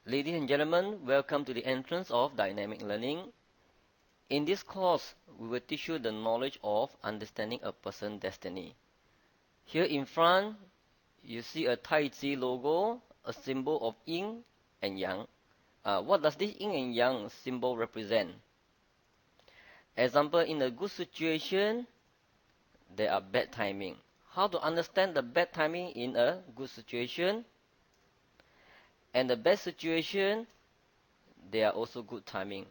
Ladies and gentlemen, welcome to the entrance of dynamic learning. In this course, we will teach you the knowledge of understanding a person's destiny. Here in front, you see a Tai Chi logo, a symbol of yin and yang. What does this yin and yang symbol represent? Example, in a good situation, there are bad timing. How to understand the bad timing in a good situation? And the bad situation, there are also good timing.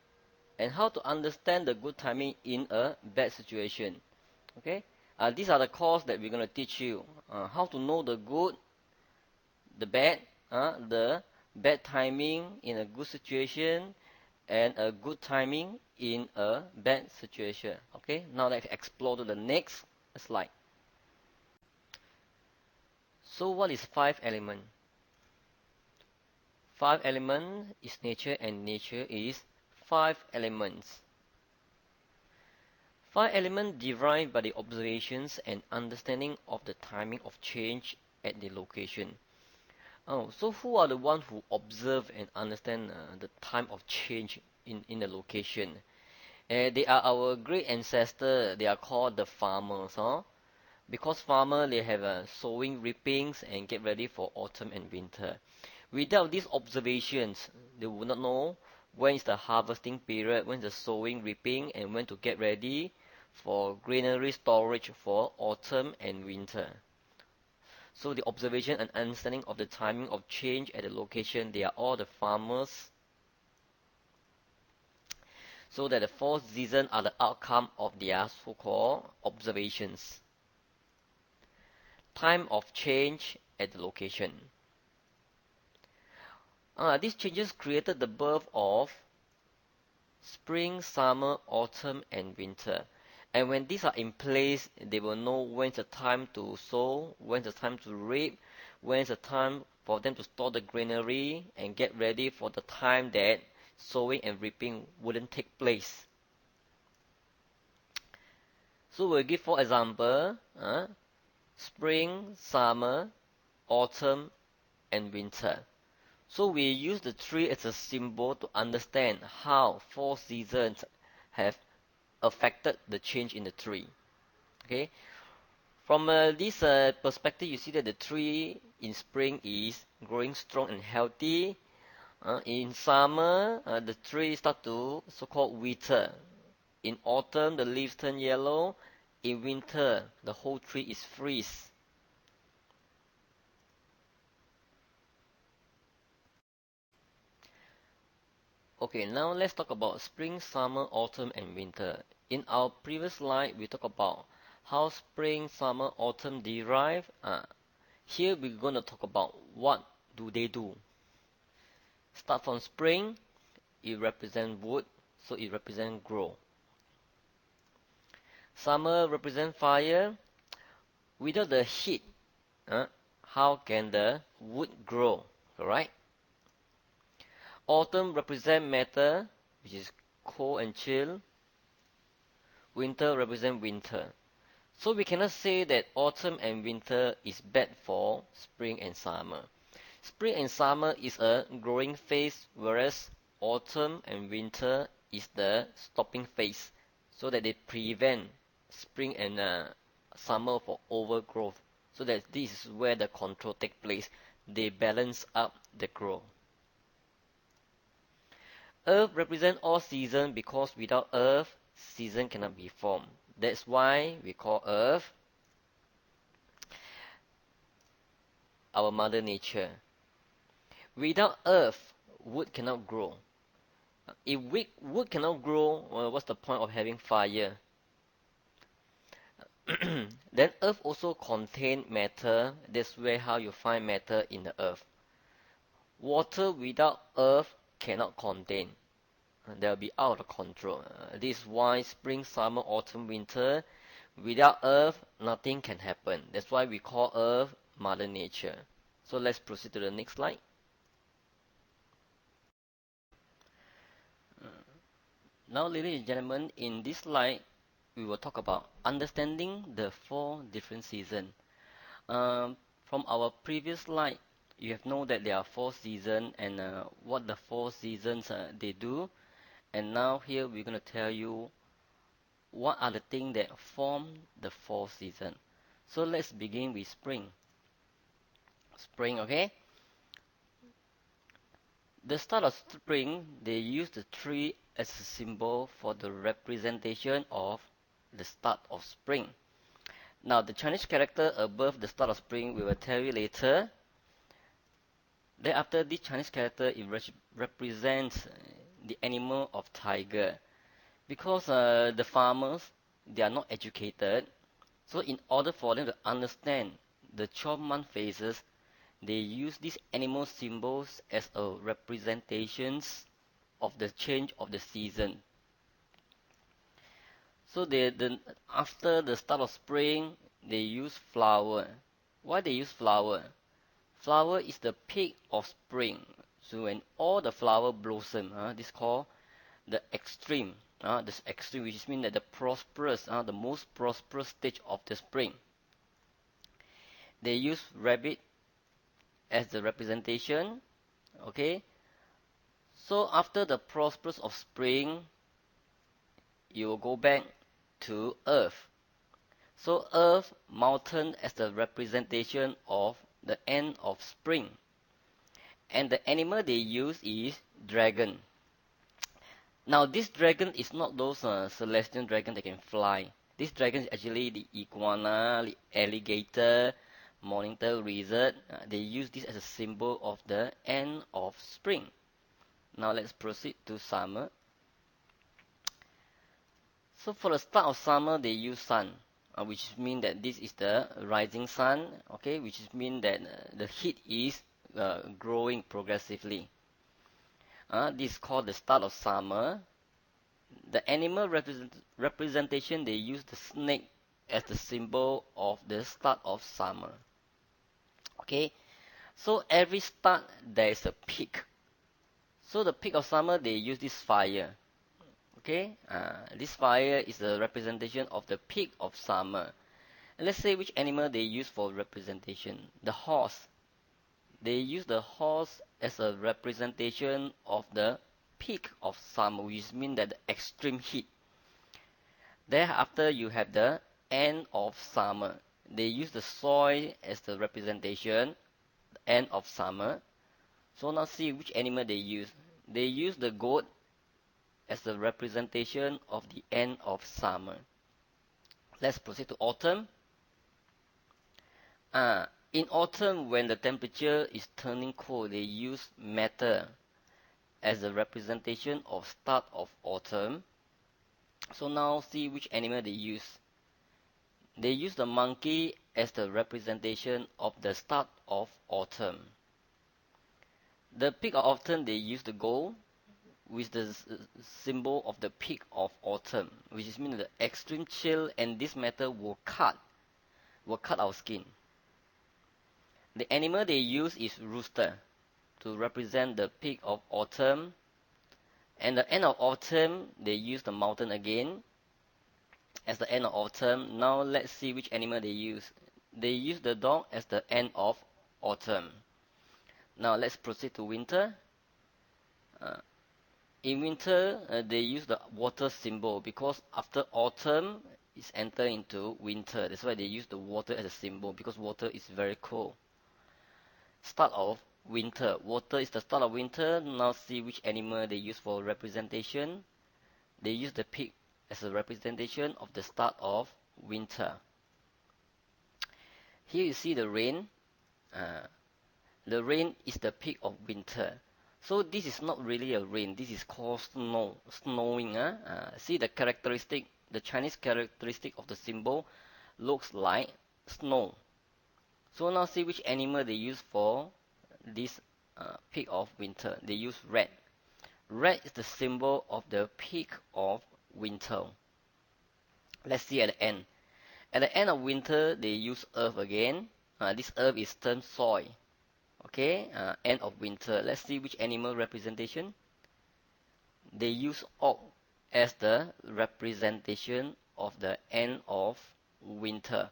And how to understand the good timing in a bad situation. Okay, these are the course that we're going to teach you. How to know the good, the bad timing in a good situation, and a good timing in a bad situation. Okay, now let's explore to the next slide. So what is five element? Five element is nature, and nature is five elements. Five elements derived by the observations and understanding of the timing of change at the location. Oh, so who are the ones who observe and understand the time of change in the location? They are our great ancestors. They are called the farmers, huh? Because farmers they have sowing, reapings, and get ready for autumn and winter. Without these observations, they would not know when is the harvesting period, when is the sowing, reaping, and when to get ready for granary storage for autumn and winter. So the observation and understanding of the timing of change at the location, they are all the farmers. So that the four seasons are the outcome of their so-called observations. Time of change at the location. These changes created the birth of spring, summer, autumn, and winter. And when these are in place, they will know when's the time to sow, when's the time to reap, when's the time for them to store the granary and get ready for the time that sowing and reaping wouldn't take place. So we'll give for example, spring, summer, autumn, and winter. So we use the tree as a symbol to understand how four seasons have affected the change in the tree. Okay, from this perspective, you see that the tree in spring is growing strong and healthy. In summer, the tree start to so-called wither. In autumn, the leaves turn yellow. In winter, the whole tree is freeze. Okay, now let's talk about spring, summer, autumn, and winter. In our previous slide, we talked about how spring, summer, autumn derive. Here we're going to talk about what do they do. Start from spring, it represents wood, so it represents grow. Summer represents fire. Without the heat, how can the wood grow? Alright? Autumn represents matter, which is cold and chill. Winter represents winter. So we cannot say that autumn and winter is bad for spring and summer. Spring and summer is a growing phase, whereas autumn and winter is the stopping phase, so that they prevent spring and summer for overgrowth. So that this is where the control takes place. They balance up the growth. Earth represents all seasons because without Earth, season cannot be formed. That's why we call Earth our Mother Nature. Without Earth, wood cannot grow. If wood cannot grow, well, what's the point of having fire? Then Earth also contains matter. That's where how you find matter in the Earth. Water without Earth cannot contain. They'll be out of control. This is why spring, summer, autumn, winter, without Earth, nothing can happen. That's why we call Earth Mother Nature. So let's proceed to the next slide. Now, ladies and gentlemen, in this slide, we will talk about understanding the four different seasons. From our previous slide, you have know that there are four seasons and what the four seasons they do. And now here we're gonna tell you what are the things that form the four season. So let's begin with spring. Spring, okay? The start of spring, they use the tree as a symbol for the representation of the start of spring. Now, the Chinese character above the start of spring, we will tell you later. Then after this Chinese character, it represents the animal of tiger. Because the farmers, they are not educated. So in order for them to understand the 12-month phases, they use these animal symbols as a representations of the change of the season. So after the start of spring, they use flower. Why they use flower? Flower is the peak of spring. So when all the flower blossom, this called the extreme. This extreme, which means that the prosperous, the most prosperous stage of the spring. They use rabbit as the representation. Okay. So after the prosperous of spring, you will go back to earth. So earth, mountain as the representation of the end of spring. And the animal they use is dragon. Now this dragon is not those celestial dragon that can fly. This dragon is actually the iguana, the alligator, monitor lizard. They use this as a symbol of the end of spring. Now let's proceed to summer. So for the start of summer, they use sun, which means that this is the rising sun, okay, which means that the heat is growing progressively. This is called the start of summer. The animal representation, they use the snake as the symbol of the start of summer. Okay, so every start there is a peak. So the peak of summer, they use this fire. Okay, this fire is the representation of the peak of summer. And let's say which animal they use for representation. The horse. They use the horse as a representation of the peak of summer, which means that the extreme heat. Thereafter, you have the end of summer. They use the soil as the representation, the end of summer. So now see which animal they use. They use the goat as the representation of the end of summer. Let's proceed to autumn. In autumn, when the temperature is turning cold, they use metal as the representation of start of autumn. So now see which animal they use. They use the monkey as the representation of the start of autumn. The peak of autumn, they use the gold with the symbol of the peak of autumn, which means the extreme chill, and this metal will cut our skin. The animal they use is rooster to represent the peak of autumn. And the end of autumn, they use the mountain again as the end of autumn. Now let's see which animal they use. They use the dog as the end of autumn. Now let's proceed to winter. In winter, they use the water symbol because after autumn, it's enter into winter. That's why they use the water as a symbol, because water is very cold. Start of winter. Water is the start of winter. Now see which animal they use for representation. They use the pig as a representation of the start of winter. Here you see the rain. The rain is the peak of winter. So this is not really a rain. This is called snow, snowing. See the characteristic, the Chinese characteristic of the symbol looks like snow. So now see which animal they use for this peak of winter. They use red. Red is the symbol of the peak of winter. Let's see at the end. At the end of winter, they use earth again. This earth is termed soil. Okay, end of winter. Let's see which animal representation. They use oak as the representation of the end of winter.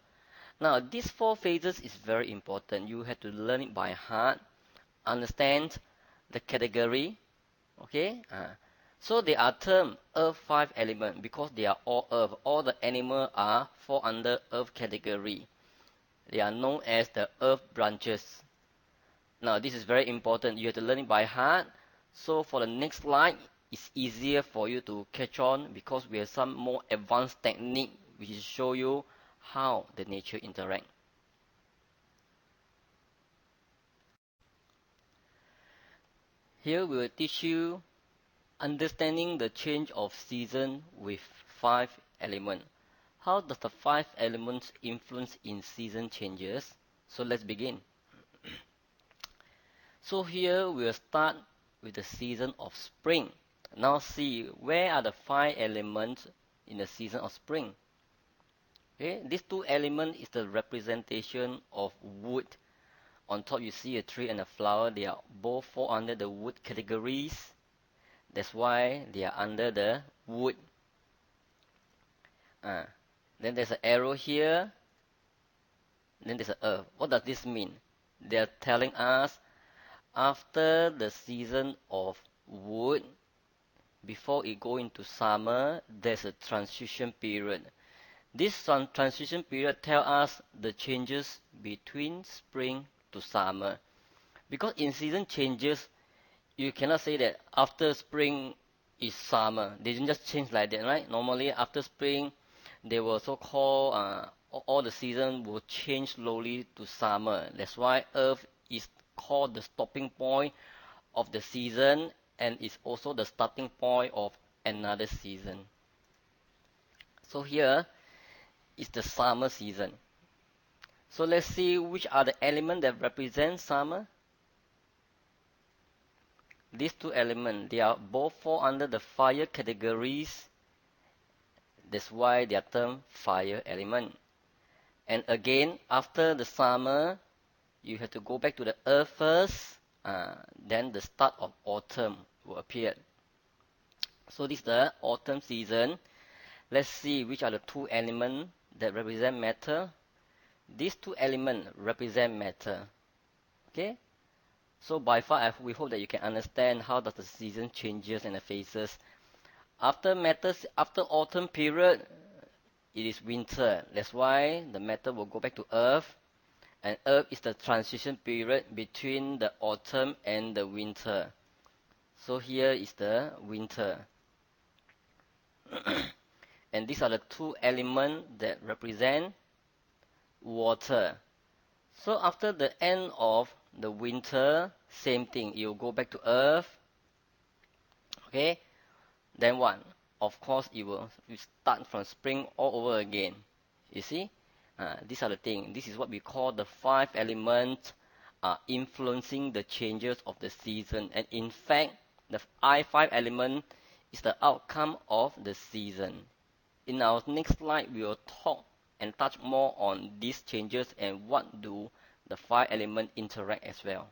Now, these four phases is very important. You have to learn it by heart. understand the category. Okay, so they are termed earth five element because they are all earth. All the animal are fall under earth category. They are known as the earth branches. Now this is very important. You have to learn it by heart. So for the next slide, it's easier for you to catch on because we have some more advanced technique which will show you how the nature interact. Here we will teach you understanding the change of season with five elements. How does the five elements influence in season changes? So let's begin. So here we'll start with the season of spring. Now see where are the five elements in the season of spring. Okay, these two elements is the representation of wood. On top you see a tree and a flower. They are both fall under the wood categories. That's why they are under the wood. Uh, then there's an arrow here. Then there's an earth. What does this mean? They are telling us after the season of wood, before it go into summer, there's a transition period. This transition period tell us the changes between spring to summer. Because in season changes, you cannot say that after spring is summer. They didn't just change like that, right? Normally after spring, they will so-called all the season will change slowly to summer. That's why Earth is called the stopping point of the season and is also the starting point of another season. So here is the summer season. So let's see which are the elements that represent summer. These two elements, they are both fall under the fire categories. That's why they are termed fire element. And again, after the summer, you have to go back to the earth first. Then the start of autumn will appear. So this is the autumn season. Let's see which are the two elements that represent matter. These two elements represent matter. Okay? So by far, we hope that you can understand how does the season changes and the phases. After matters, after autumn period, it is winter. That's why the matter will go back to earth. And earth is the transition period between the autumn and the winter. So here is the winter. And these are the two elements that represent water. So after the end of the winter, same thing. You go back to earth. Okay? Then what? Of course, you start from spring all over again. You see? These are the things. This is what we call the five elements influencing the changes of the season. And in fact, the five element is the outcome of the season. In our next slide, we will talk and touch more on these changes and what do the five elements interact as well.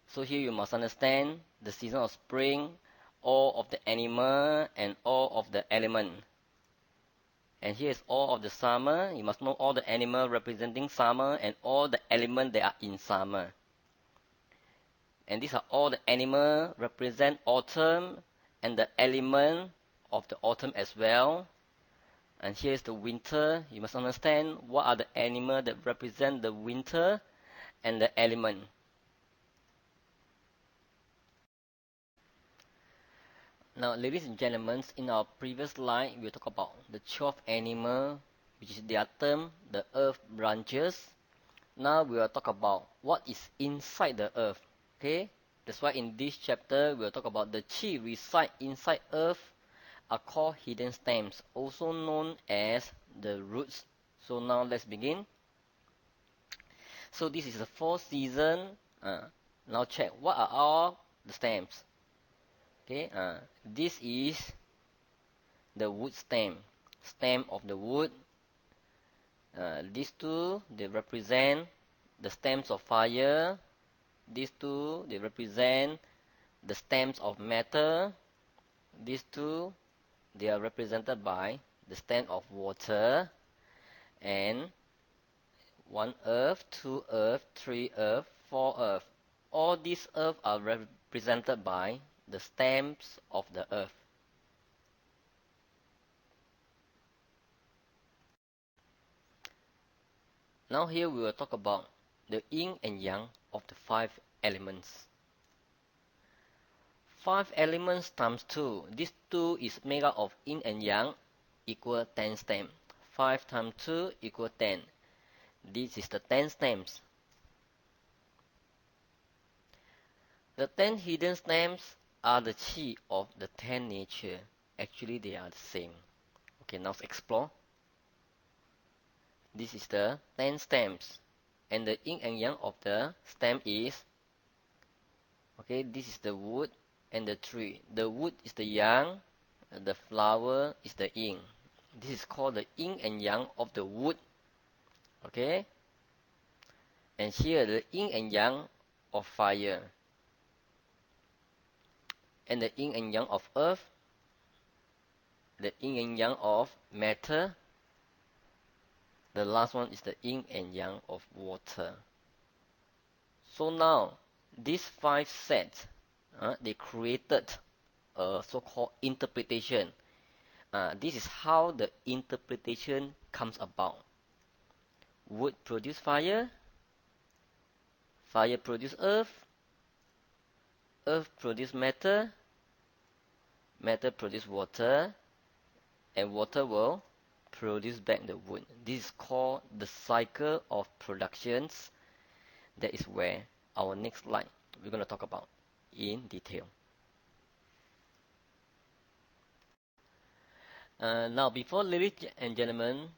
So here you must understand the season of spring, all of the animal and all of the element. And here is all of the summer. You must know all the animal representing summer and all the element that are in summer. And these are all the animal represent autumn and the element of the autumn as well. And here is the winter. You must understand what are the animal that represent the winter and the element. Now, ladies and gentlemen, in our previous slide, we talked about the 12 animal, which is their term, the earth branches. Now we will talk about what is inside the earth. Okay, that's why in this chapter we will talk about the chi reside inside earth are called hidden stems, also known as the roots. So now let's begin. So this is the fourth season. Now check what are all the stems. Okay, this is the wood stem of the wood. These two, they represent the stems of fire. These two, they represent the stems of matter. These two, they are represented by the stem of water. And One earth, two earth, three earth, four earth. All these earth are represented by the stems of the earth. Now here we will talk about the yin and yang of the five elements. Five elements times 2. This 2 is made up of yin and yang equal 10 stems. 5 times 2 equal 10. This is the 10 stems. The 10 hidden stems are the chi of the 10 nature. Actually, they are the same. Okay, now let's explore. This is the 10 stems. And the yin and yang of the stem is, okay, this is the wood and the tree. The wood is the yang, the flower is the yin. This is called the yin and yang of the wood. Okay? And here the yin and yang of fire. And the yin and yang of earth. The yin and yang of matter. The last one is the yin and yang of water. So now, these 5 sets, they created a so-called interpretation. This is how the interpretation comes about. Wood produce fire, fire produce earth, earth produce matter, matter produce water, and water will produce back the wood. This is called the cycle of productions. That is where our next slide we're going to talk about in detail. Now, before, ladies and gentlemen,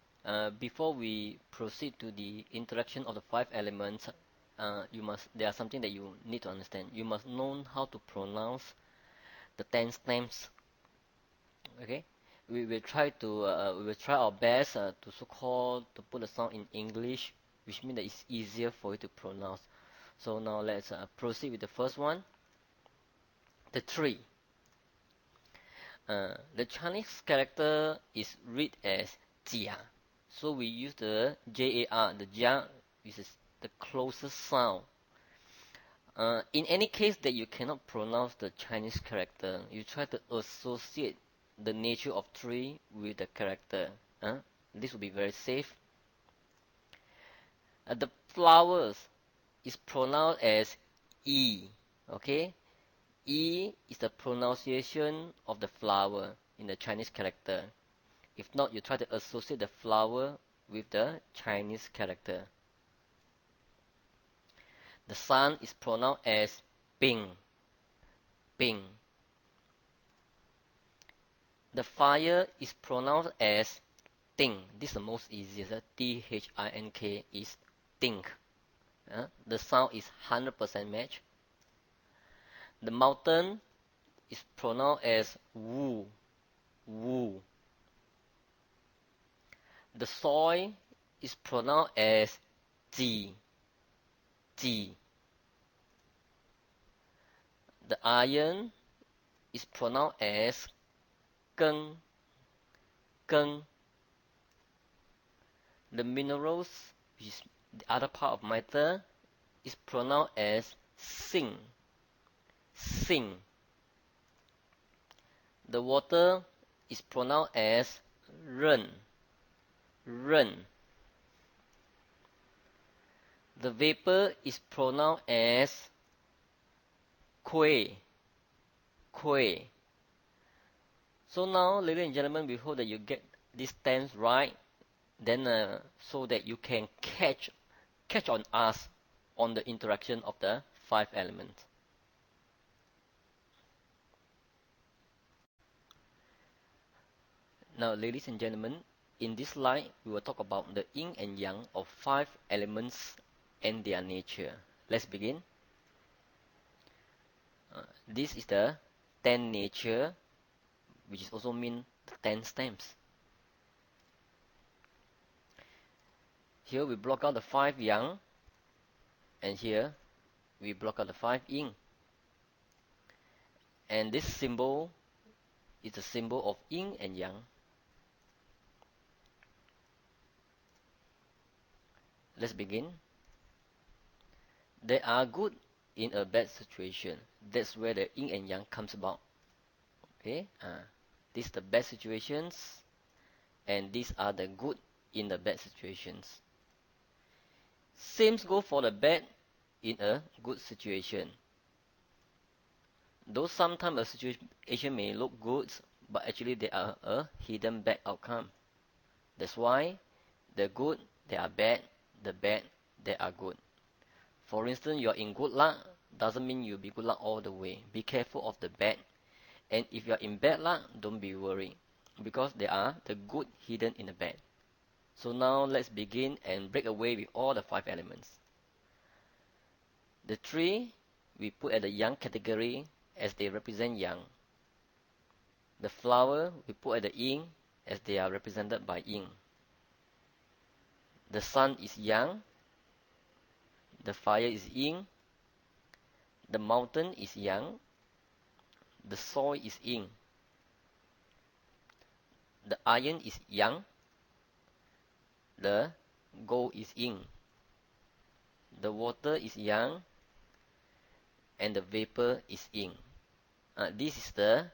before we proceed to the interaction of the 5 elements, there are something that you need to understand. You must know how to pronounce the 10 stems. Okay, we will try our best to so-called to put the sound in English, which means that it's easier for you to pronounce. So now let's proceed with the first one, the tree. The Chinese character is read as Jia, so we use the Jar. The Jia is the closest sound. In any case that you cannot pronounce the Chinese character, you try to associate the nature of tree with the character. This will be very safe. The flowers is pronounced as E. Okay, E is the pronunciation of the flower in the Chinese character. If not, you try to associate the flower with the Chinese character. The sun is pronounced as Bing. Bing. The fire is pronounced as Ting. This is the most easiest. T-H-I-N-K is Ting. The sound is 100% match. The mountain is pronounced as Wu. Wu. The soil is pronounced as Ji. Ji. The iron is pronounced as Geng. Geng. The minerals, which is the other part of matter, is pronounced as Xing. Xing. The water is pronounced as Ren. Ren. The vapor is pronounced as Kui. Kui. So now, ladies and gentlemen, we hope that you get these terms right, then so that you can catch on us on the interaction of the 5 elements. Now, ladies and gentlemen, in this slide, we will talk about the yin and yang of 5 elements and their nature. Let's begin. This is the 10 nature, which is also mean the 10 stems. Here we block out the 5 yang, and here we block out the 5 yin. And this symbol is the symbol of yin and yang. let's begin. There are good in a bad situation. That's where the yin and yang comes about. Okay, these are the bad situations, and these are the good in the bad situations. Same go for the bad in a good situation. Though sometimes a situation may look good, but actually there are a hidden bad outcome. That's why the good they are bad, the bad they are good. For instance, you are in good luck doesn't mean you'll be good luck all the way. Be careful of the bad. And if you are in bad luck, don't be worried, because there are the good hidden in the bad. So now let's begin and break away with all the 5 elements. The 3 we put at the yang category as they represent yang. The flower we put at the yin as they are represented by yin. The sun is yang. The fire is yin. The mountain is yang. The soil is yin. The iron is yang. The gold is yin. The water is yang. And the vapor is yin. This is the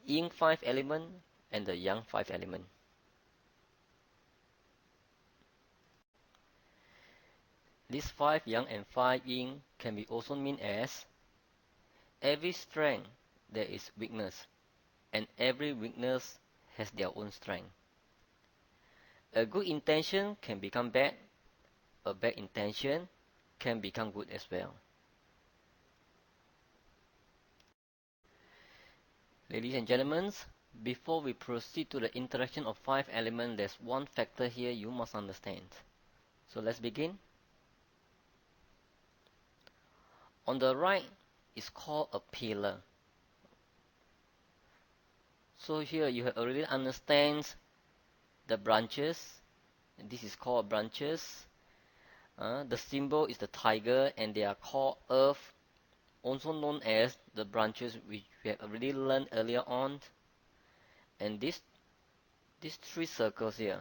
yin 5 element and the yang 5 element. These 5 yang and 5 yin can be also mean as every strength there is weakness, and every weakness has their own strength. A good intention can become bad, a bad intention can become good as well. Ladies and gentlemen, before we proceed to the interaction of 5 elements, there's one factor here you must understand. So let's begin. On the right is called a pillar. So here you have already understand the branches. This is called branches. The symbol is the tiger, and they are called earth, also known as the branches, which we have already learned earlier on. And these 3 circles here,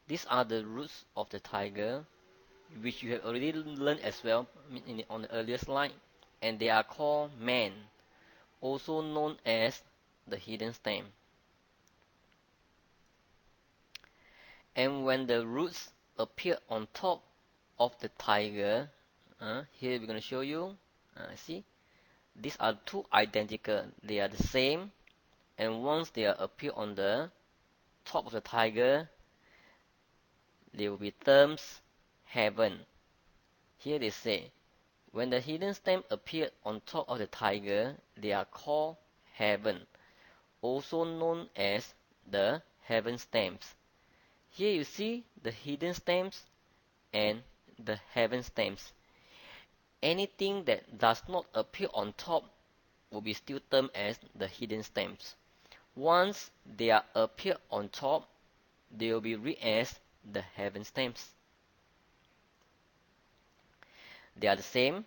these are the roots of the tiger, which you have already learned as well on the earlier slide, and they are called man, also known as the hidden stem. And when the roots appear on top of the tiger, here we're going to show you, see, these are 2 identical, they are the same, and once they appear on the top of the tiger, they will be termed heaven. Here they say, when the hidden stem appeared on top of the tiger, they are called heaven, also known as the heaven stems. Here you see the hidden stems and the heaven stems. Anything that does not appear on top will be still termed as the hidden stems. Once they are appear on top, they will be read as the heaven stems. They are the same.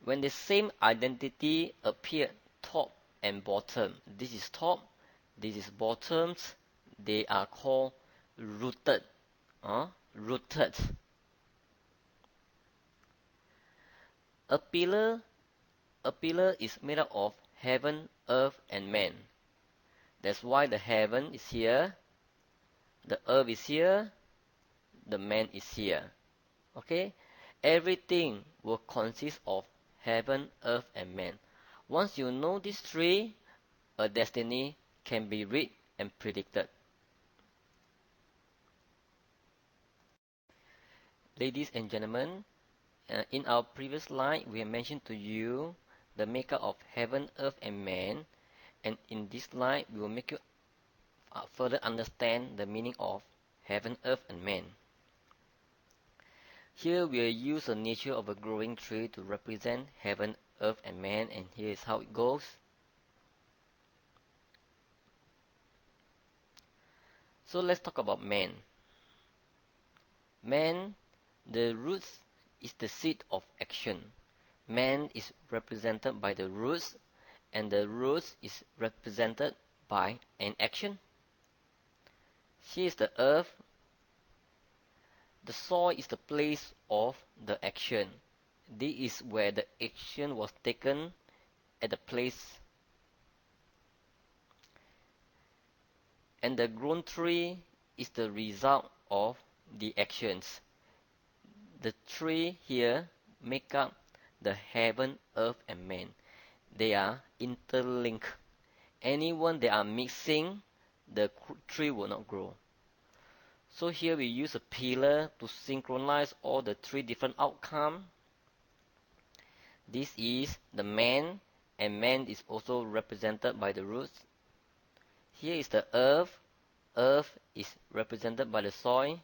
When the same identity appear top and bottom, this is top, this is bottoms, they are called rooted. Rooted. A pillar is made up of heaven, earth, and man. That's why the heaven is here, the earth is here, the man is here. Okay? Everything will consist of heaven, earth, and man. Once you know these 3, a destiny can be read and predicted. Ladies and gentlemen, in our previous slide, we have mentioned to you the makeup of heaven, earth, and man. And in this slide, we will make you further understand the meaning of heaven, earth, and man. Here we will use the nature of a growing tree to represent heaven, earth, and man, and here is how it goes. So let's talk about man. Man, the roots is the seed of action. Man is represented by the roots, and the roots is represented by an action. Here is the earth. The soil is the place of the action. This is where the action was taken at the place. And the grown tree is the result of the actions. The three here make up the heaven, earth, and man. They are interlinked. Anyone they are mixing, the tree will not grow. So here we use a pillar to synchronize all the three different outcomes. This is the man, and man is also represented by the roots. Here is the earth. Earth is represented by the soil.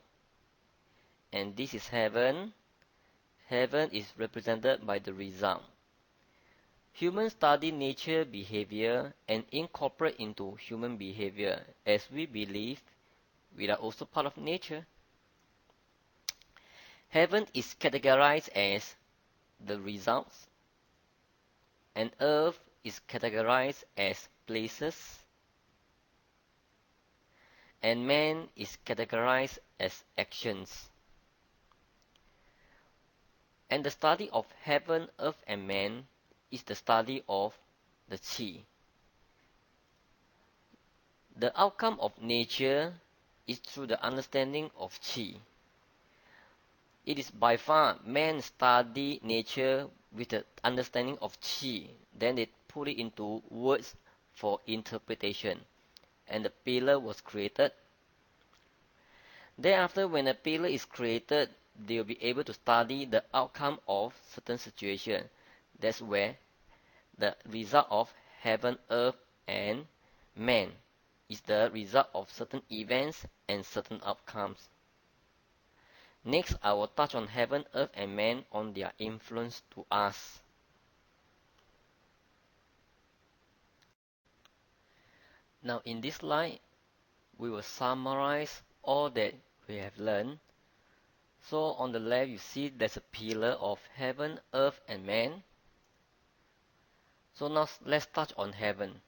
And this is heaven. Heaven is represented by the result. Humans study nature behavior and incorporate into human behavior as we believe we are also part of nature. Heaven is categorized as the results, and earth is categorized as places, and man is categorized as actions. And the study of heaven, earth, and man is the study of the Qi. The outcome of nature is through the understanding of Qi. It is by far man study nature with the understanding of Qi. Then they put it into words for interpretation. And the pillar was created. Thereafter, when a pillar is created, they will be able to study the outcome of certain situation. That's where the result of heaven, earth, and man is the result of certain events and certain outcomes. Next, I will touch on heaven, earth, and man on their influence to us. Now, in this slide, we will summarize all that we have learned. So, on the left, you see there's a pillar of heaven, earth, and man. So now let's touch on heaven.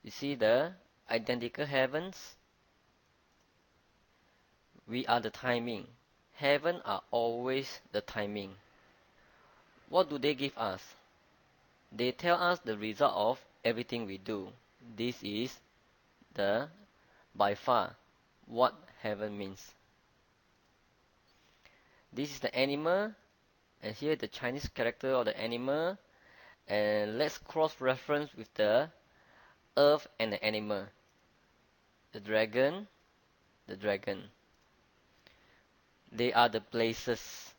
You see the identical heavens? We are the timing. Heaven are always the timing. What do they give us? They tell us the result of everything we do. This is the by far what heaven means. This is the animal, and here the Chinese character of the animal, and let's cross-reference with the earth and the animal. The dragon. They are the places.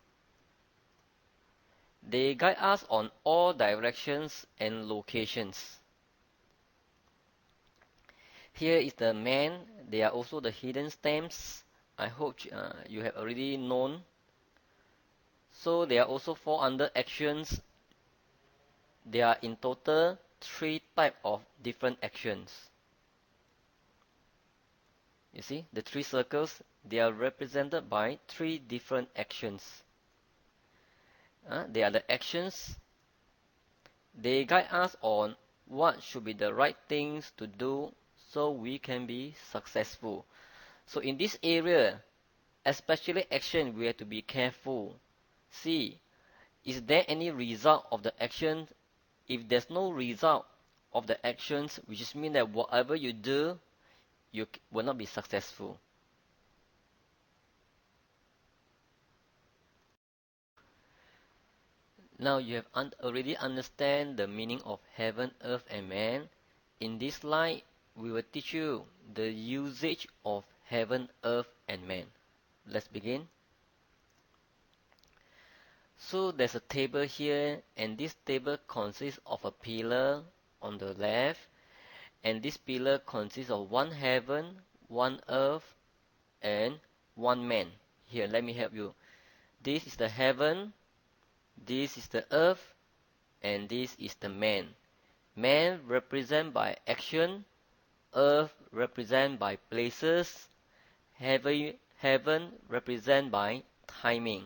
They guide us on all directions and locations. Here is the man. They are also the hidden stems. I hope you have already known. So they are also fall under actions. There are in total 3 types of different actions. You see, the 3 circles, they are represented by 3 different actions. They are the actions. They guide us on what should be the right things to do so we can be successful. So in this area, especially action, we have to be careful. See, is there any result of the action? If there's no result of the actions, which is mean that whatever you do, you will not be successful. Now you have already understand the meaning of heaven, earth, and man. In this slide, we will teach you the usage of heaven, earth, and man. Let's begin. So there's a table here, and this table consists of a pillar on the left, and this pillar consists of 1 heaven, 1 earth, and 1 man. Here, let me help you. This is the heaven, this is the earth, and this is the man. Man represent by action, earth represent by places, heaven represent by timing.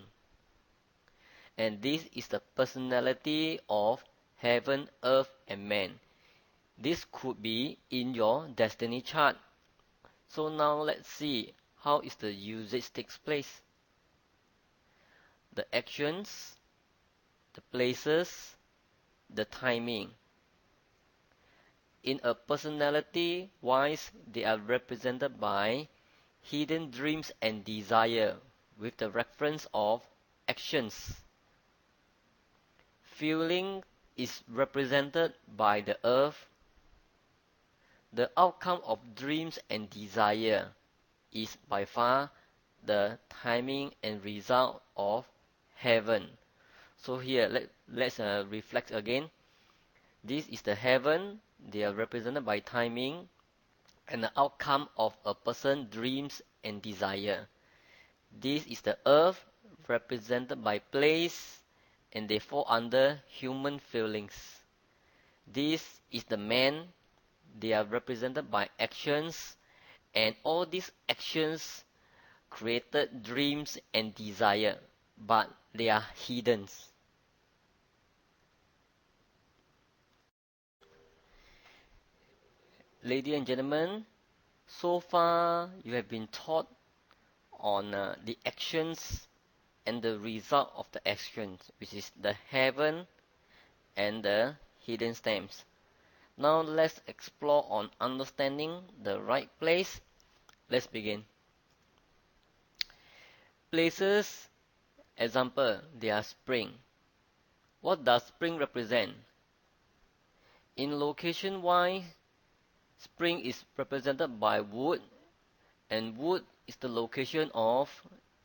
And this is the personality of heaven, earth, and man. This could be in your destiny chart. So now let's see how is the usage takes place. The actions, the places, the timing. In a personality wise, they are represented by hidden dreams and desire with the reference of actions. Feeling is represented by the earth. The outcome of dreams and desire is by far the timing and result of heaven. So here let's reflect again. This is the heaven. They are represented by timing and the outcome of a person's dreams and desire. This is the earth represented by place and they fall under human feelings. This is the man. They are represented by actions and all these actions created dreams and desire, but they are hidden. Ladies and gentlemen, so far you have been taught on the actions and the result of the actions, which is the heaven and the hidden stems. Now let's explore on understanding the right place. Let's begin. Places, example, they are spring. What does spring represent? In location wise, spring is represented by wood, and wood is the location of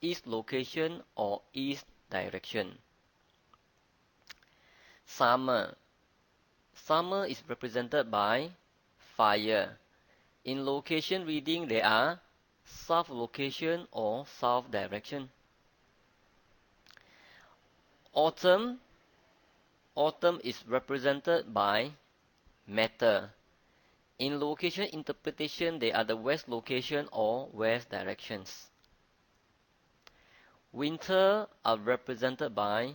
east location or east direction. Summer. Summer is represented by fire. In location reading, they are south location or south direction. Autumn. Autumn is represented by matter. In location interpretation, they are the west location or west directions. Winter are represented by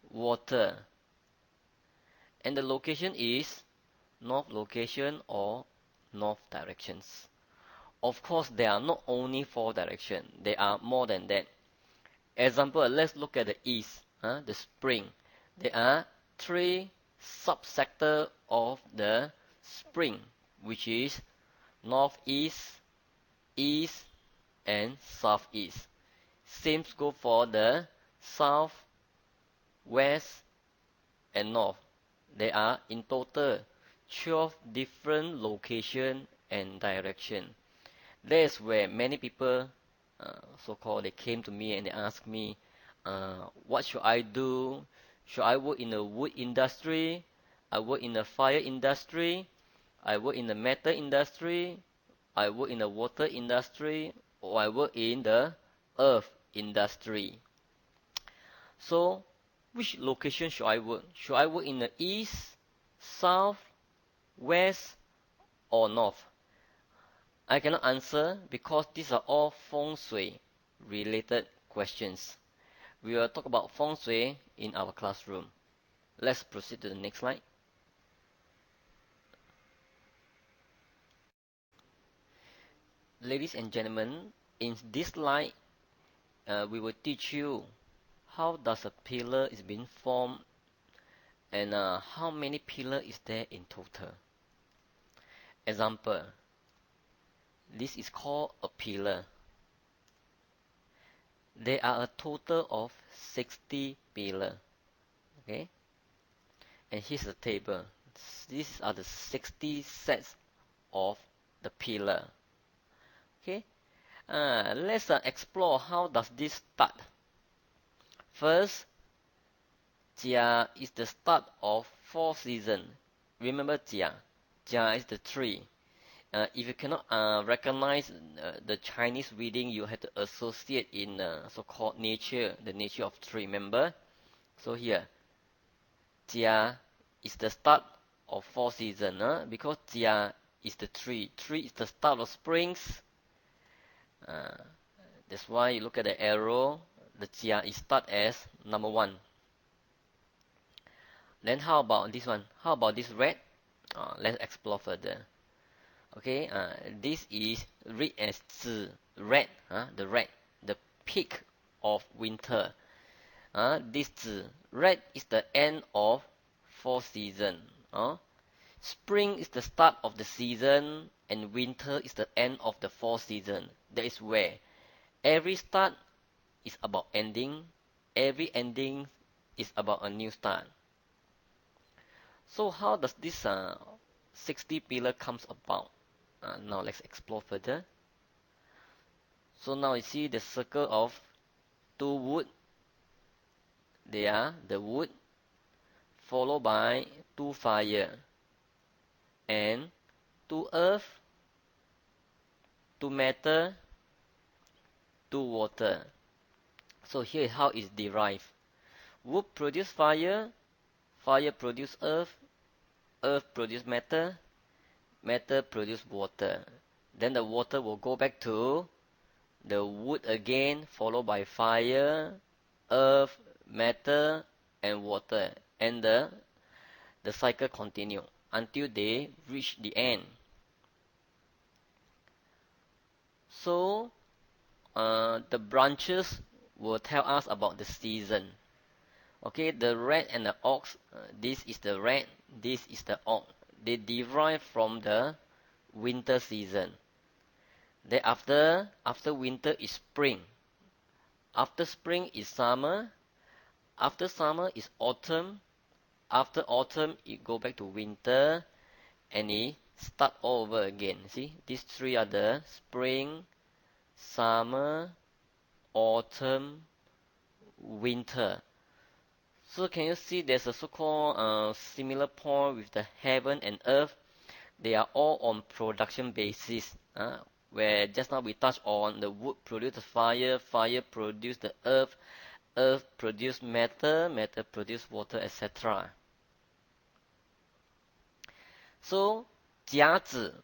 water. And the location is north location or north directions. Of course, there are not only four directions, there are more than that. Example, let's look at the east, the spring. There are three subsectors of the spring, which is northeast, east, and southeast. Same go for the south, west, and north. There are in total 12 different location and direction. That's where many people, so-called, they came to me and they asked me, what should I do? Should I work in the wood industry? I work in the fire industry? I work in the metal industry? I work in the water industry? Or I work in the earth industry? So, which location should I work? Should I work in the east, south, west, or north? I cannot answer because these are all feng shui related questions. We will talk about feng shui in our classroom. Let's proceed to the next slide. Ladies and gentlemen, in this slide, we will teach you how does a pillar is being formed and how many pillar is there in total. Example, this is called a pillar. There are a total of 60 pillar. Okay, and here's the table. These are the 60 sets of the pillar. Okay, let's explore how does this start. First, Jia is the start of 4 seasons. Remember Jia. Jia is the tree. If you cannot recognize the Chinese reading, you have to associate in so-called nature, the nature of tree. Remember? So here, Jia is the start of 4 seasons. Because Jia is the tree. Tree is the start of springs. Uh, that's why you look at the arrow. The Jia is start as number 1. Then how about this one? How about this red? Let's explore further. Okay, this is read as 紫 red, the red, the peak of winter. This 紫 red is the end of four season. Spring is the start of the season, and winter is the end of the four season. That is where every start is about ending, every ending is about a new start. So how does this 60 pillar comes about? Now let's explore further. So now you see the circle of two wood. They are the wood followed by two fire and two earth, two matter, two water. So here is how it's derived. Wood produce fire, fire produce earth, earth produce matter, matter produce water. Then the water will go back to the wood again, followed by fire, earth, matter, and water. And the cycle continue until they reach the end. So the branches will tell us about the season. Okay, the red and the ox, this is the red, this is the ox. They derive from the winter season. Then after winter is spring. After spring is summer. After summer is autumn. After autumn it go back to winter and it start all over again. See, these three are the spring, summer, autumn, winter. So can you see there's a so-called similar point with the heaven and earth? They are all on production basis. Where just now we touched on the wood produce the fire, fire produce the earth, earth produce matter, matter produce water, etc. So 甲子,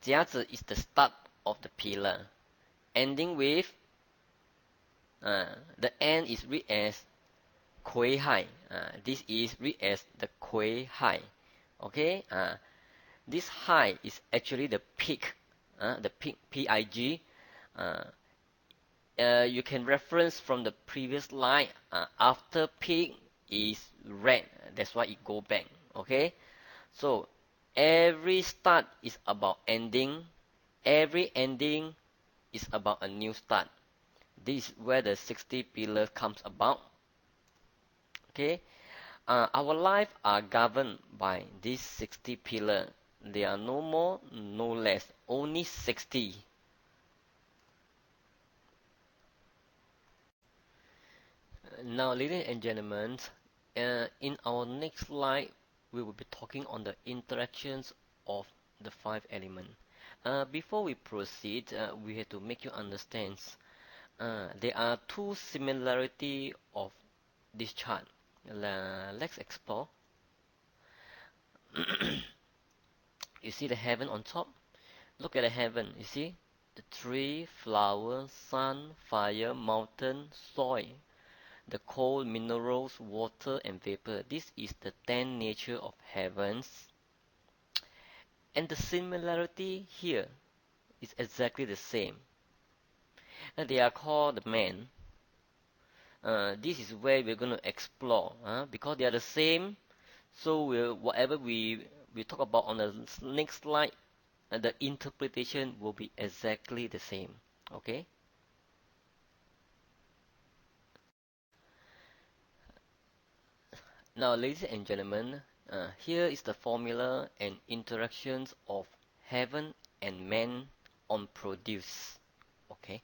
甲子 is the start of the pillar, ending with the end is read as 癸亥. This is read as the 癸亥. Okay, this high is actually the peak, the peak, P-I-G. You can reference from the previous line. After peak is red, that's why it go back. Okay, so every start is about ending. Every ending is about a new start. This is where the 60 pillars comes about. Okay, our life are governed by these 60 pillars. They are no more, no less. Only 60. Now, ladies and gentlemen, in our next slide, we will be talking on the interactions of the five elements. Before we proceed, we have to make you understand there are two similarity of this chart. Let's explore. You see the heaven on top? Look at the heaven. You see the tree, flower, sun, fire, mountain, soil, the coal, minerals, water, and vapor. This is the 10 nature of heavens. And the similarity here is exactly the same. And they are called the man. This is where we're going to explore, because they are the same. So whatever we talk about on the next slide, the interpretation will be exactly the same. Okay. Now, ladies and gentlemen, here is the formula and interactions of heaven and man on produce. Okay.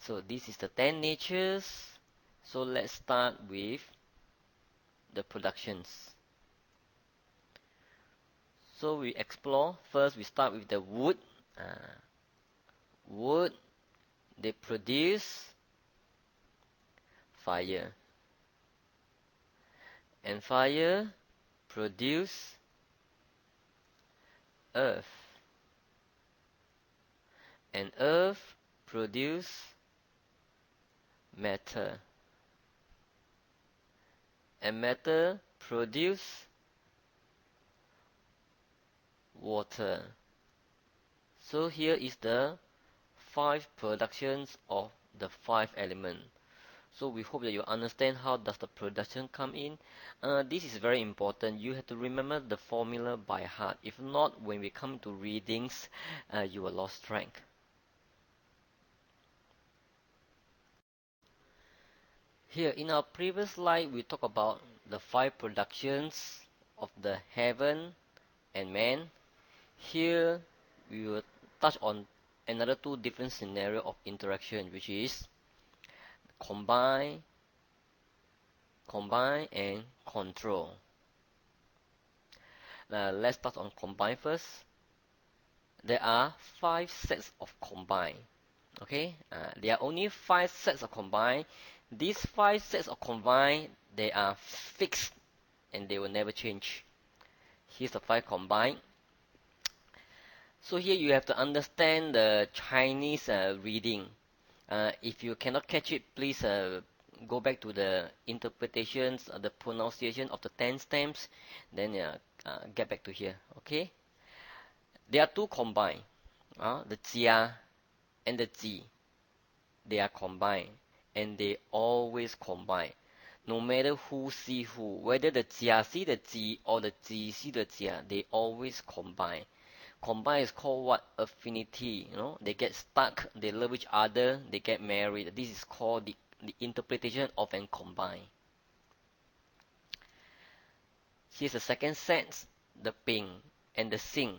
So this is the 10 natures. So let's start with the productions. So we explore. First, we start with the wood. Wood, they produce fire. And fire produce earth. And earth produce matter. And matter produce water. So here is the 5 productions of the 5 elements. So we hope that you understand how does the production come in. This is very important. You have to remember the formula by heart. If not, when we come to readings, you will lose track. Here in our previous slide, we talked about the 5 productions of the heaven and man. Here we will touch on another 2 different scenario of interaction, which is combine, and control. Let's start on combine first. There are 5 sets of combine. Okay, there are only 5 sets of combine. These 5 sets of combine, they are fixed and they will never change. Here's the 5 combine. So here you have to understand the Chinese reading. If you cannot catch it, please go back to the interpretations, the pronunciation of the 10 stems, then get back to here. Okay, there are 2 combined, the jia and the ji. They are combined, and they always combine. No matter who see who, whether the jia see the ji or the ji see the jia, they always combine. Combine is called what? Affinity. They get stuck, they love each other, they get married. This is called the interpretation of an combine. Here's the second sense, the ping and the sing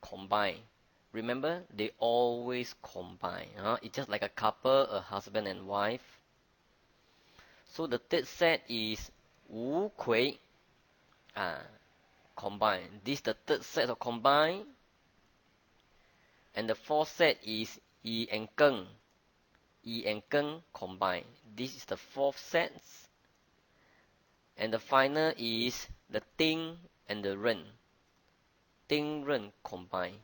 combine. Remember, they always combine. It's just like a couple, a husband and wife. So the third set is wu kui, combine. This is the third set of combine. And the fourth set is yi and geng. Yi and geng combine. This is the fourth set. And the final is the ting and the ren. Ting ren combine.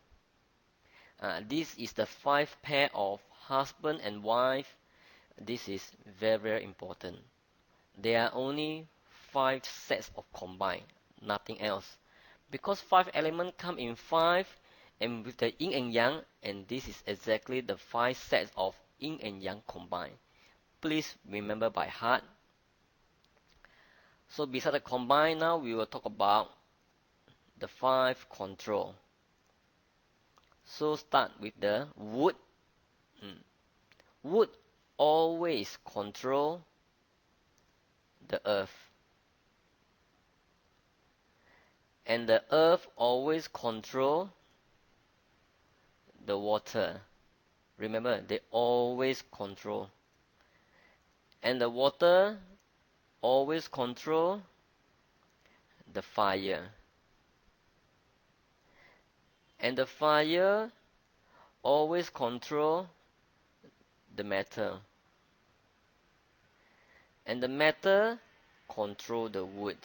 This is the 5 pair of husband and wife. This is very, very important. There are only 5 sets of combine, nothing else. Because 5 elements come in 5 and with the yin and yang, and this is exactly the 5 sets of yin and yang combined. Please remember by heart. So beside the combine, now we will talk about the 5 control. So start with the wood. Wood always control the earth. And the earth always control the water. Remember, they always control. And the water always control the fire. And the fire always control the matter. And the matter control the wood.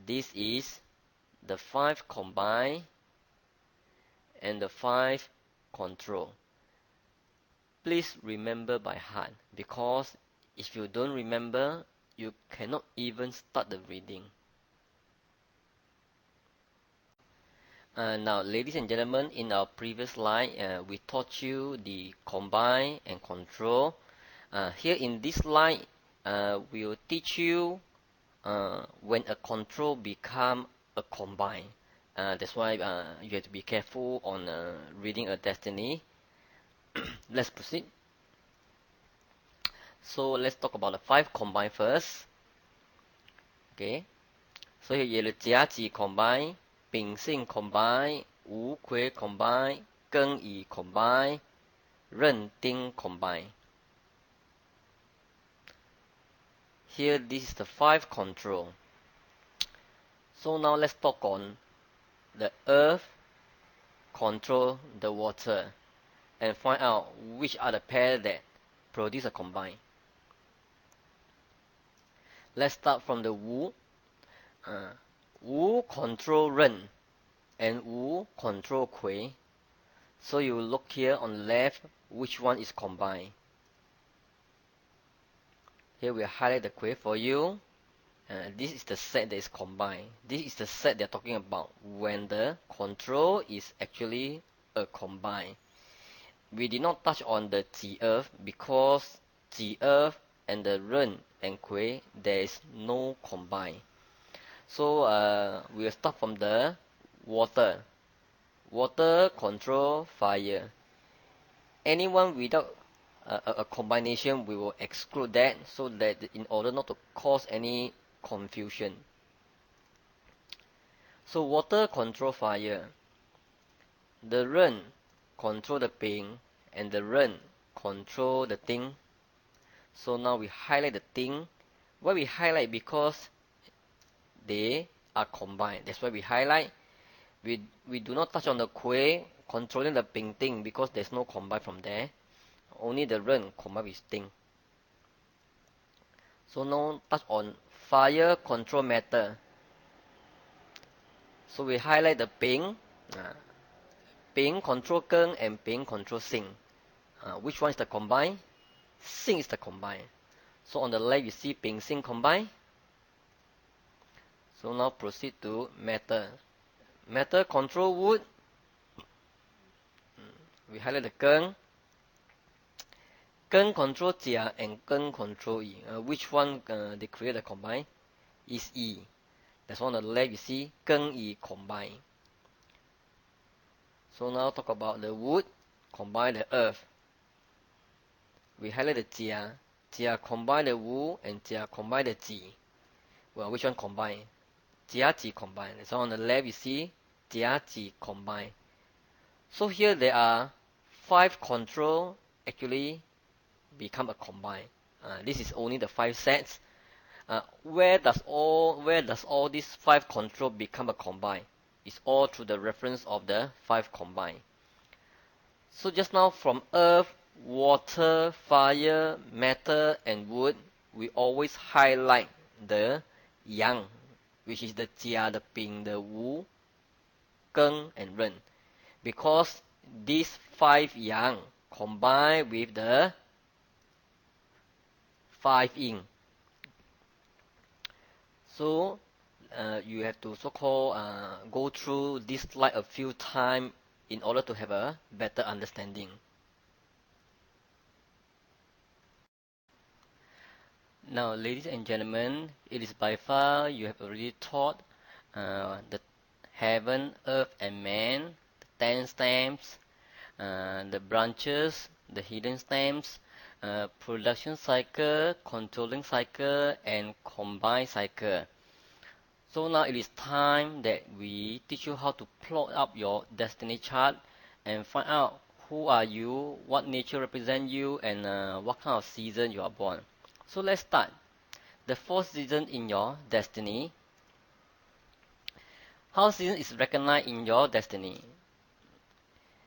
This is the 5 combine and the 5 control. Please remember by heart, because if you don't remember, you cannot even start the reading. Now, ladies and gentlemen, in our previous slide, we taught you the combine and control. Here in this slide, we will teach you when a control become a combine. That's why you have to be careful on reading a destiny. Let's proceed. So let's talk about the 5 combine first. Okay. So here you have Jia Ji combine, Ping Xing combine, Wu Kui combine, Geng Yi combine, Ren Ting combine. Here this is the 5 control. So now let's talk on the earth control the water and find out which are the pair that produce a combine. Let's start from the Wu. Wu control Ren and Wu control Kui. So you look here on the left, which one is combined. Here we highlight the Kui for you, This is the set that is combined. This is the set they're talking about when the control is actually a combine. We did not touch on the 几 Earth because 几 Earth and the 任 and 癸 there is no combine. So we will start from the water. Water control fire. Anyone without a combination, we will exclude that so that in order not to cause any confusion. So water control fire. The 任 control the 丙 and the 任 control the 丁. So now we highlight the 丁. Why we highlight? Because they are combined. That's why we highlight. We do not touch on the 癸 controlling the 丙丁 because there's no combine from there. Only the 任 combine with 丁. So now touch on fire control matter. So we highlight the 丙. 丙 control 庚 and 丙 control 辛. Which one is the combine? 辛 is the combine. So on the left you see 丙辛 combine. So now proceed to matter. Matter control wood. We highlight the 庚. 庚 control 甲 and 庚 control 乙. Which one they create a combine? Is 乙. That's on the left you see 庚乙 combine. So now talk about the wood, combine the earth. We highlight the 甲. 甲 combine the wu and 甲 combine the 己. Well, which one combine? 甲己 combine. So on the left you see 甲己 combine. So here there are 5 control actually become a combine. This is only the 5 sets. Where does all these 5 control become a combine? It's all through the reference of the 5 combine. So just now from earth, water, fire, matter, and wood, we always highlight the yang, which is the 甲, the 丙, the wu, 庚, and 任, because these 5 yang combine with the 5 yin. So you have to so-called go through this slide a few times in order to have a better understanding. Now, ladies and gentlemen, it is by far you have already taught the heaven, earth, and man, the 10 stamps, the branches, the hidden stamps, production cycle, controlling cycle, and combined cycle. So now it is time that we teach you how to plot up your destiny chart and find out who are you, what nature represent you, and what kind of season you are born. So let's start. The 4th season in your destiny. How season is recognized in your destiny?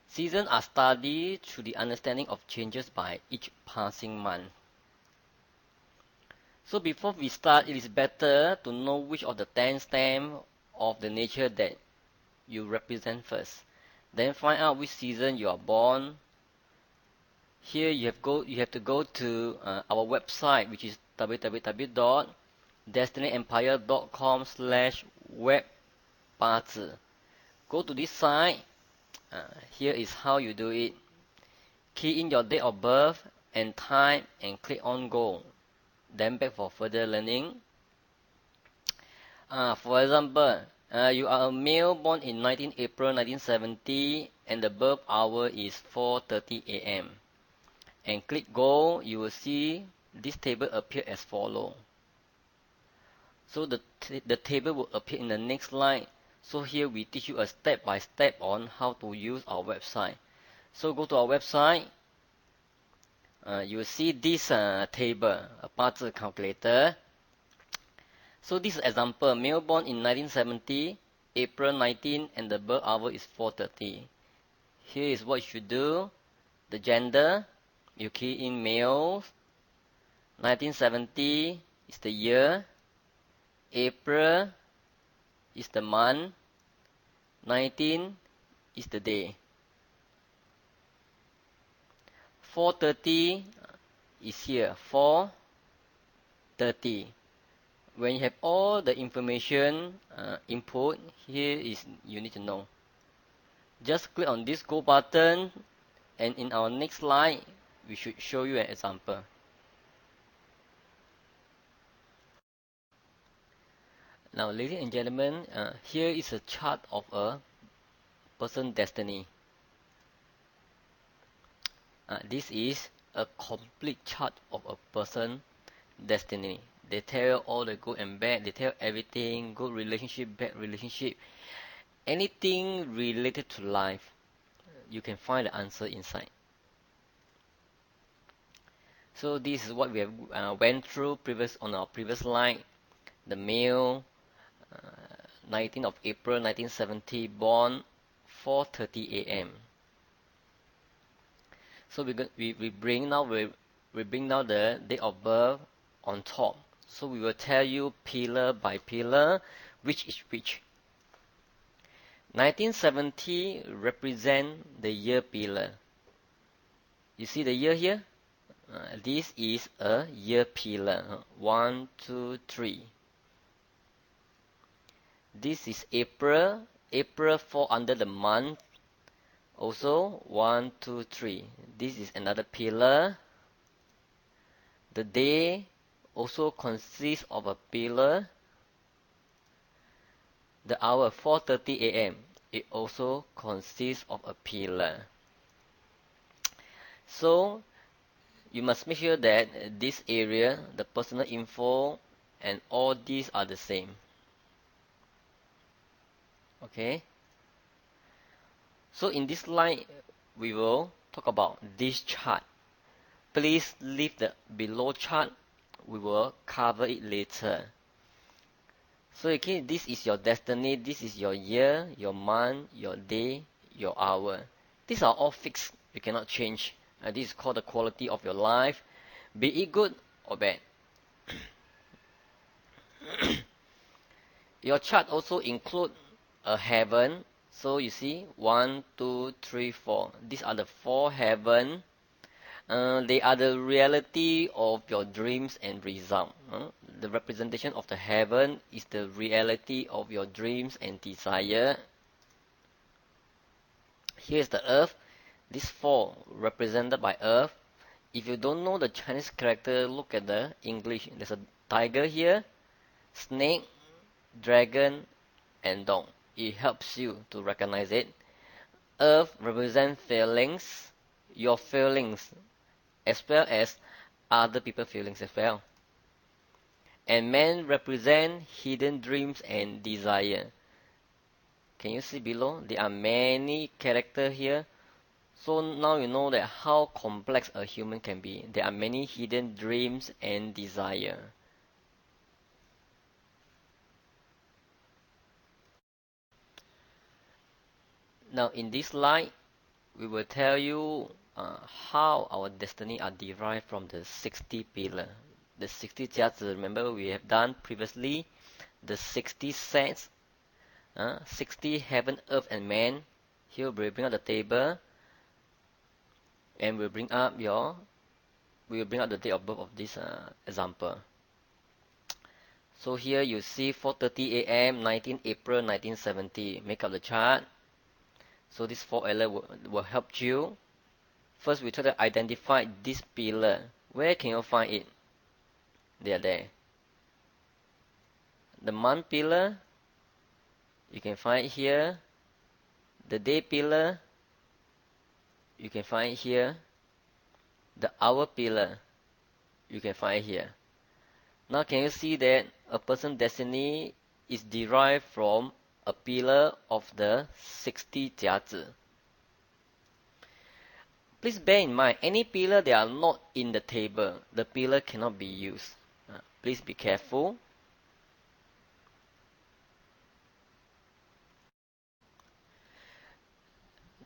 Seasons are studied through the understanding of changes by each passing month. So before we start, it is better to know which of the 10 stamps of the nature that you represent first. Then find out which season you are born. Here you have to go to our website, which is www.destinyempire.com/web8. Go to this site. Here is how you do it. Key in your date of birth and time and click on Go. Then back for further learning. For example, you are a male born in 19 April 1970 and the birth hour is 4:30 a.m. And click Go, you will see this table appear as follow. So the table will appear in the next slide. So here we teach you a step by step on how to use our website. So go to our website. You will see this table, a 八字 calculator. So this is example, male born in 1970, April 19, and the birth hour is 4:30. Here is what you should do. The gender, you key in male. 1970 is the year. April is the month. 19 is the day. 4:30 is here. 4:30. When you have all the information input, here is you need to know. Just click on this go button, and in our next slide, we should show you an example. Now, ladies and gentlemen, here is a chart of a person destiny. This is a complete chart of a person destiny. They tell all the good and bad. They tell everything, good relationship, bad relationship, anything related to life. You can find the answer inside. So this is what we have went through on our previous slide. The male, 19th of April 1970, born 4:30 a.m. So we bring now the date of birth on top. So we will tell you pillar by pillar which is which. 1970 represent the year pillar. You see the year here? This is a year pillar. 1, 2, 3. This is April. April fall under the month. Also 1, 2, 3. This is another pillar. The day also consists of a pillar. The hour 4:30 a.m. it also consists of a pillar. So you must make sure that this area, the personal info, and all these are the same. Okay. So in this slide, we will talk about this chart. Please leave the below chart. We will cover it later. So okay, this is your destiny. This is your year, your month, your day, your hour. These are all fixed. You cannot change. This is called the quality of your life, be it good or bad. Your chart also include a heaven. So you see, 1, 2, 3, 4. These are the 4 heaven. They are the reality of your dreams and result. The representation of the heaven is the reality of your dreams and desire. Here is the earth. These 4 represented by earth. If you don't know the Chinese character, look at the English. There's a tiger here, snake, dragon, and dog. It helps you to recognize it. Earth represents feelings, your feelings, as well as other people's feelings as well. And man represent hidden dreams and desire. Can you see below? There are many characters here. So now you know that how complex a human can be. There are many hidden dreams and desire. Now in this slide, we will tell you how our destiny are derived from the 60 pillar. The 60 jiazi, remember we have done previously the 60 sets, 60 heaven, earth, and man. Here we'll bring up the table, and we will bring up the date of birth of this example. So here you see 4:30 a.m. 19 April 1970. Make up the chart. So this 4 elements will help you. First, we try to identify this pillar. Where can you find it? They are there. The month pillar, you can find it here. The day pillar, you can find it here. The hour pillar, you can find it here. Now, can you see that a person's destiny is derived from a pillar of the 60 jiazi? Please bear in mind, any pillar that are not in the table, the pillar cannot be used. Please be careful.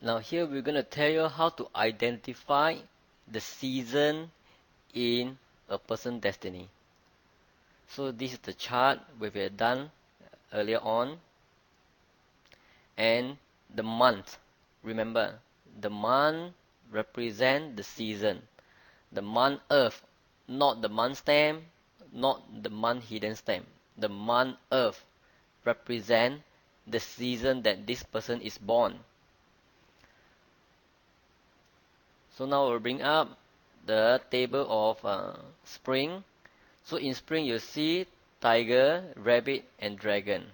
Now here we're going to tell you how to identify the season in a person's destiny. So this is the chart we have done earlier on. And the month, remember, the month represent the season. The month earth, not the month stamp, not the month hidden stamp. the month Earth represent the season that this person is born. So now we'll bring up the table of spring. So in spring you see tiger, rabbit and dragon.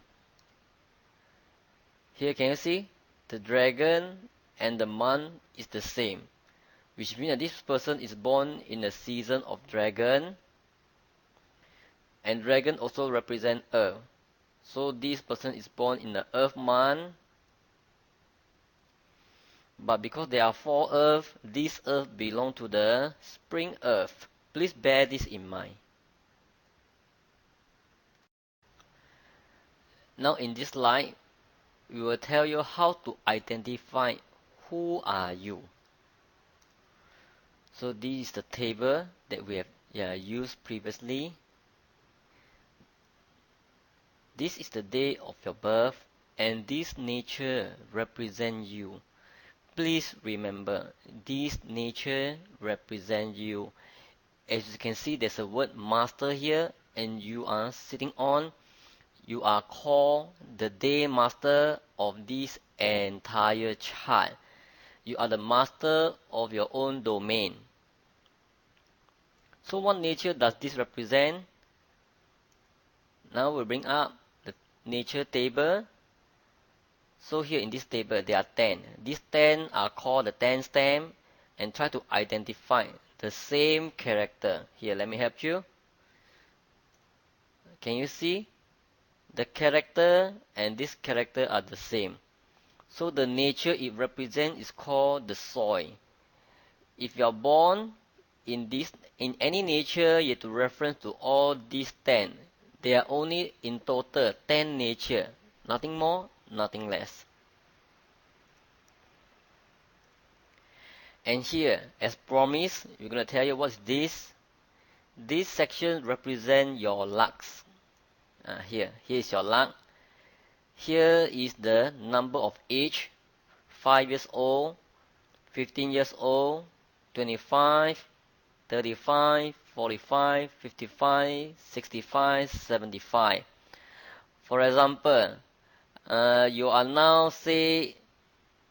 Here can you see the dragon and the month is the same, which means that this person is born in the season of dragon, and dragon also represent earth. So this person is born in the earth month, but because there are 4 earth, this earth belong to the spring earth. Please bear this in mind. Now in this slide, we will tell you how to identify who are you. So this is the table that we have used previously. This is the day of your birth, and this nature represents you. Please remember, this nature represents you. As you can see, there's a word master here, and you are sitting on. You are called the day master of this entire chart. You are the master of your own domain. So what nature does this represent? Now we'll bring up the nature table. So here in this table there are 10. These 10 are called the 10 stamp, and try to identify the same character. Here, let me help you. Can you see? The character and this character are the same. So the nature it represents is called the soil. If you are born in any nature, you have to reference to all these 10. There are only in total 10 nature. Nothing more, nothing less. And here, as promised, we're going to tell you what's this. This section represents your lucks. Here is your luck. Here is the number of age: 5 years old, 15 years old, 25, 35, 45, 55, 65, 75. For example, you are now say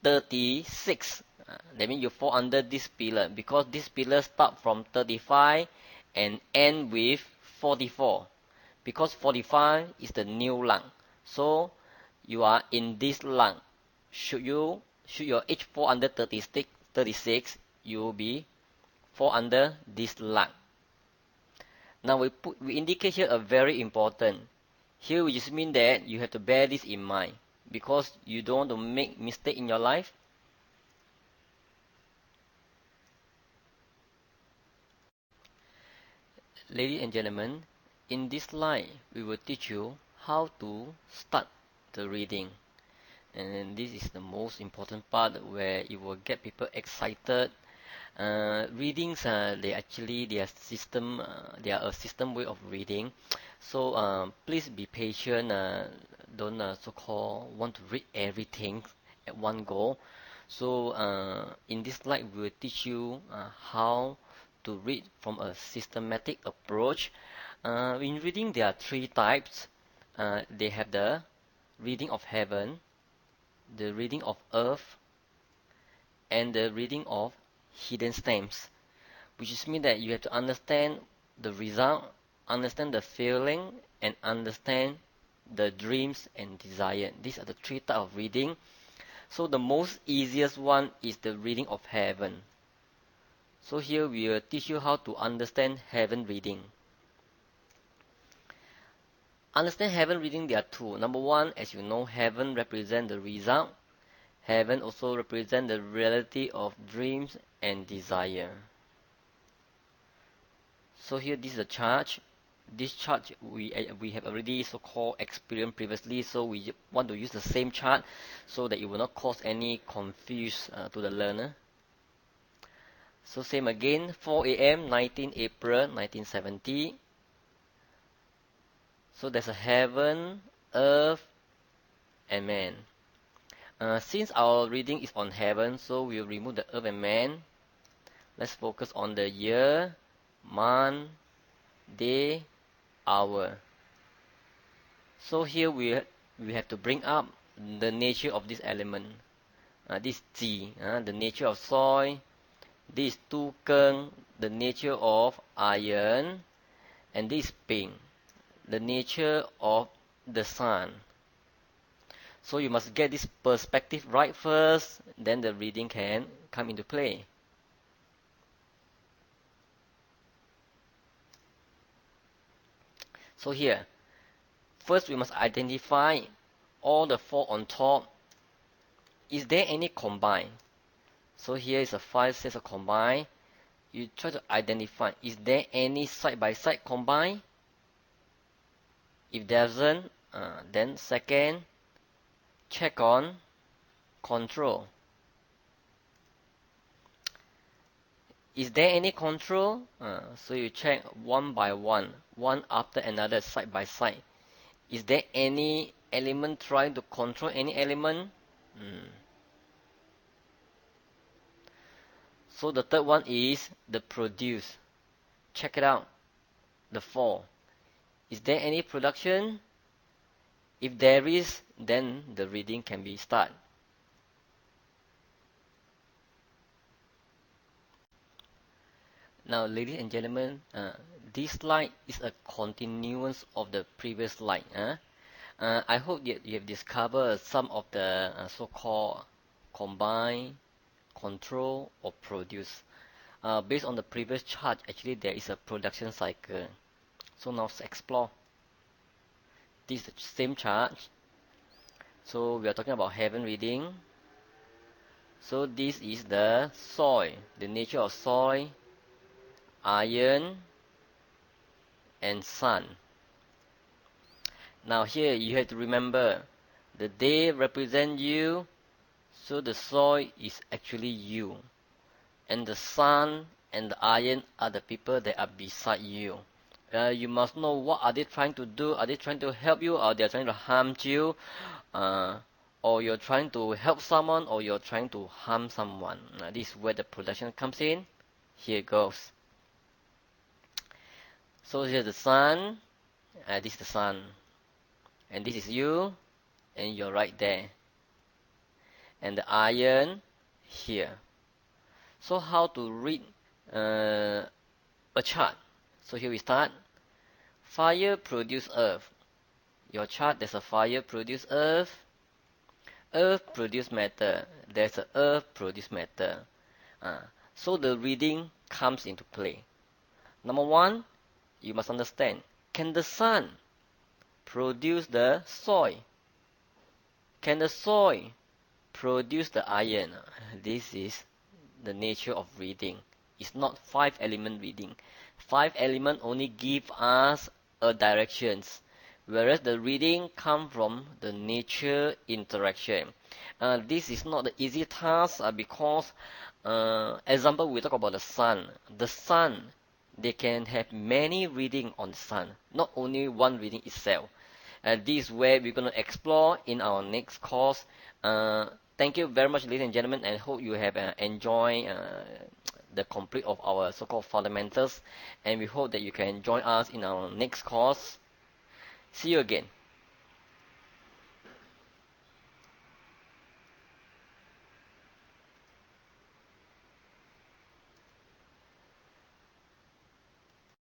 36. That means you fall under this pillar, because this pillar start from 35 and end with 44. Because 45 is the new lung. So you are in this lung. Should your age fall under 36, you will be fall under this lung. Now we indicate here a very important. Here we just mean that you have to bear this in mind, because you don't want to make mistake in your life. Ladies and gentlemen, in this slide we will teach you how to start the reading. And this is the most important part, where it will get people excited. Readings, they are system. They are a system way of reading. So please be patient. Don't so-called want to read everything at one go. So in this slide, we will teach you how to read from a systematic approach. In reading, there are 3 types. They have the reading of heaven, the reading of earth, and the reading of hidden stamps, which is mean that you have to understand the result, understand the feeling, and understand the dreams and desire. These are the 3 types of reading. So the most easiest one is the reading of heaven. So here we will teach you how to understand heaven reading. Understand heaven reading, there are 2. Number 1, as you know, heaven represents the result. Heaven also represents the reality of dreams and desire. So here, this is a chart. This chart we have already so-called experienced previously, so we want to use the same chart so that it will not cause any confusion to the learner. So same again, 4 a.m., 19 April 1970. So there's a heaven, earth, and man. Since our reading is on heaven, so we'll remove the earth and man. Let's focus on the year, month, day, hour. So here we have to bring up the nature of this element. This Ji, the nature of soil. This Tu Keng, the nature of iron. And this Ping, the nature of the sun. So you must get this perspective right first, then the reading can come into play. So here, first we must identify all the four on top. Is there any combined? So here is a 5 sets of combined. You try to identify, is there any side by side combined? If there isn't, then second, check on control. Is there any control? So you check one by one after another, side by side. Is there any element trying to control any element? So the third one is the produce. Check it out. The 4. Is there any production? If there is, then the reading can be started. Now, ladies and gentlemen, this slide is a continuance of the previous slide. I hope you have discovered some of the so-called combine, control, or produce. Based on the previous chart, actually there is a production cycle. So now let's explore. This is the same chart. So we are talking about heaven reading. So this is the soil, the nature of soil, iron, and sun. Now here you have to remember the day represents you, so the soil is actually you, and the sun and the iron are the people that are beside you. You must know what are they trying to do. Are they trying to help you, or they are trying to harm you, or you're trying to help someone, or you're trying to harm someone. This is where the production comes in. Here it goes. So here's the sun. This is the sun, and this is you, and you're right there. And the iron here. So how to read a chart? So here we start. Fire produce earth. Your chart, there's a fire produce earth. Earth produce matter. There's a earth produce matter. So the reading comes into play. Number one, you must understand, can the sun produce the soil? Can the soil produce the iron? This is the nature of reading. It's not 5 element reading. 5 element only give us a directions, whereas the reading come from the nature interaction. This is not the easy task because, example, we talk about the sun. The sun, they can have many reading on the sun, not only one reading itself. And this is where we're going to explore in our next course. Thank you very much, ladies and gentlemen, and hope you have enjoyed the complete of our so-called fundamentals. And we hope that you can join us in our next course. See you again.